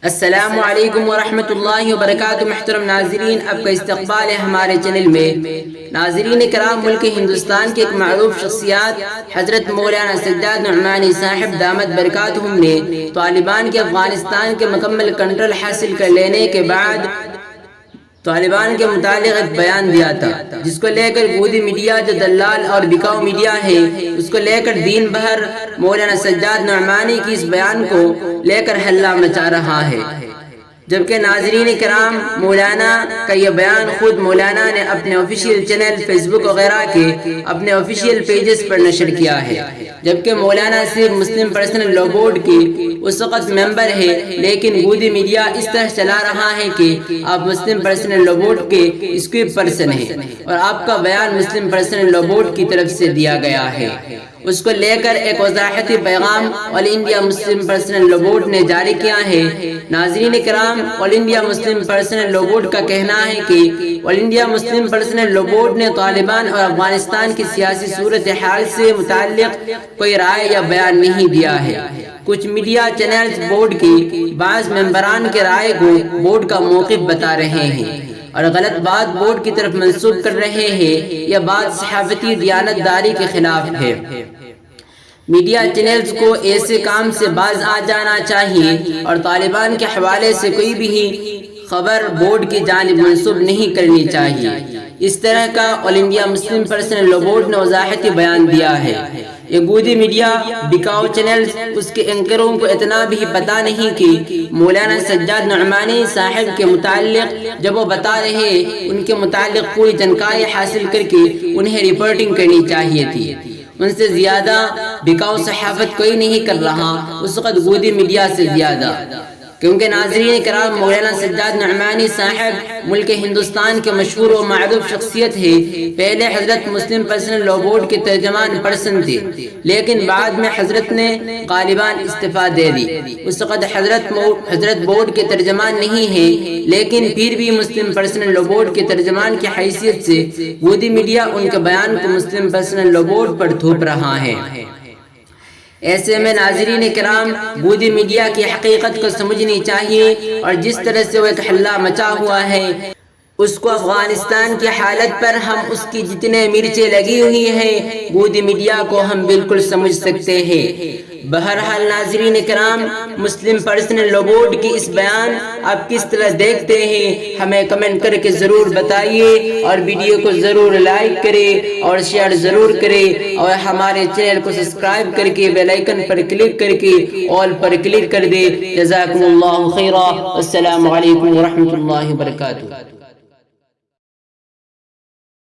السلام علیکم ورحمۃ اللہ وبرکاتہ۔ محترم ناظرین، آپ کا استقبال ہے ہمارے چینل میں۔ ناظرین کرام، ملک ہندوستان کے ایک معروف شخصیات حضرت مولانا سجاد نعمانی صاحب دامت برکاتہم نے طالبان کے افغانستان کے مکمل کنٹرول حاصل کر لینے کے بعد طالبان کے متعلق ایک بیان دیا تھا، جس کو لے کر گودی میڈیا جو دلال اور بکاؤ میڈیا ہے، اس کو لے کر دین بھر مولانا سجاد نعمانی کی اس بیان کو لے کر ہلہ مچا رہا ہے۔ جبکہ ناظرین کرام، مولانا کا یہ بیان خود مولانا نے اپنے آفیشیل چینل فیس بک وغیرہ کے اپنے آفیشیل پیجز پر نشر کیا ہے۔ جبکہ مولانا صرف مسلم پرسنل لا بورڈ کے اس وقت ممبر ہے، لیکن گودی میڈیا اس طرح چلا رہا ہے کہ آپ مسلم پرسنل لا بورڈ کے اسکرپٹ پرسن ہیں اور آپ کا بیان مسلم پرسنل لا بورڈ کی طرف سے دیا گیا ہے۔ اس کو لے کر ایک وضاحتی پیغام آل انڈیا مسلم پرسنل لا بورڈ نے جاری کیا ہے۔ ناظرین کرام، آل انڈیا مسلم پرسنل لا بورڈ کا کہنا ہے کہ آل انڈیا مسلم پرسنل لا بورڈ نے طالبان اور افغانستان کی سیاسی صورتحال سے متعلق کوئی رائے یا بیان نہیں دیا ہے۔ کچھ میڈیا چینلز بورڈ کے بعض ممبران کے رائے کو بورڈ کا موقف بتا رہے ہیں اور غلط بات بورڈ کی طرف منسوب کر رہے ہیں۔ یہ بات صحافتی دیانتداری کے خلاف ہے۔ میڈیا چینلز کو ایسے کام سے باز آ جانا چاہیے اور طالبان کے حوالے سے کوئی بھی خبر بورڈ کی جانب منسوب نہیں کرنی چاہیے۔ اس طرح کا آل انڈیا مسلم پرسنل لا بورڈ نے وضاحتی بیان دیا ہے۔ یہ گودی میڈیا بکاؤ چینلز، اس کے اینکروں کو اتنا بھی پتا نہیں کہ مولانا سجاد نعمانی صاحب کے متعلق جب وہ بتا رہے ان کے متعلق پوری جانکاری حاصل کر کے انہیں رپورٹنگ کرنی چاہیے تھی۔ ان سے زیادہ بکاؤ صحافت کوئی نہیں کر رہا، اس وقت گودی میڈیا سے زیادہ، کیونکہ ناظرین کرام، مولانا سجاد نعمانی صاحب ملک ہندوستان کے مشہور و معروف شخصیت ہے۔ پہلے حضرت مسلم پرسنل لا بورڈ کے ترجمان پرسن تھے، لیکن بعد میں حضرت نے غالباً استعفیٰ دے دی۔ اس وقت حضرت بورڈ کے ترجمان نہیں ہیں، لیکن پھر بھی مسلم پرسنل لا بورڈ کے ترجمان کی حیثیت سے گودی میڈیا ان کے بیان کو مسلم پرسنل لا بورڈ پر تھوپ رہا ہے۔ ایسے میں ناظرین کرام، گودی میڈیا کی حقیقت کو سمجھنی چاہیے اور جس طرح سے وہ ایک ہلہ مچا ہوا ہے، اس کو افغانستان کی حالت پر ہم اس کی جتنے مرچیں لگی ہوئی ہیں، گودی میڈیا کو ہم بالکل سمجھ سکتے ہیں۔ بہرحال ناظرین کرام، مسلم پرسنل لا بورڈ کی اس بیان آپ کس طرح دیکھتے ہیں، ہمیں کمنٹ کر کے ضرور بتائیے اور ویڈیو کو ضرور لائک کرے اور شیئر ضرور کرے اور ہمارے چینل کو سبسکرائب کر کے بیل آئیکن پر کلک کر کے آل پر کلک کر دے۔ جزاکم اللہ خیرا۔ السلام علیکم ورحمۃ اللہ وبرکاتہ۔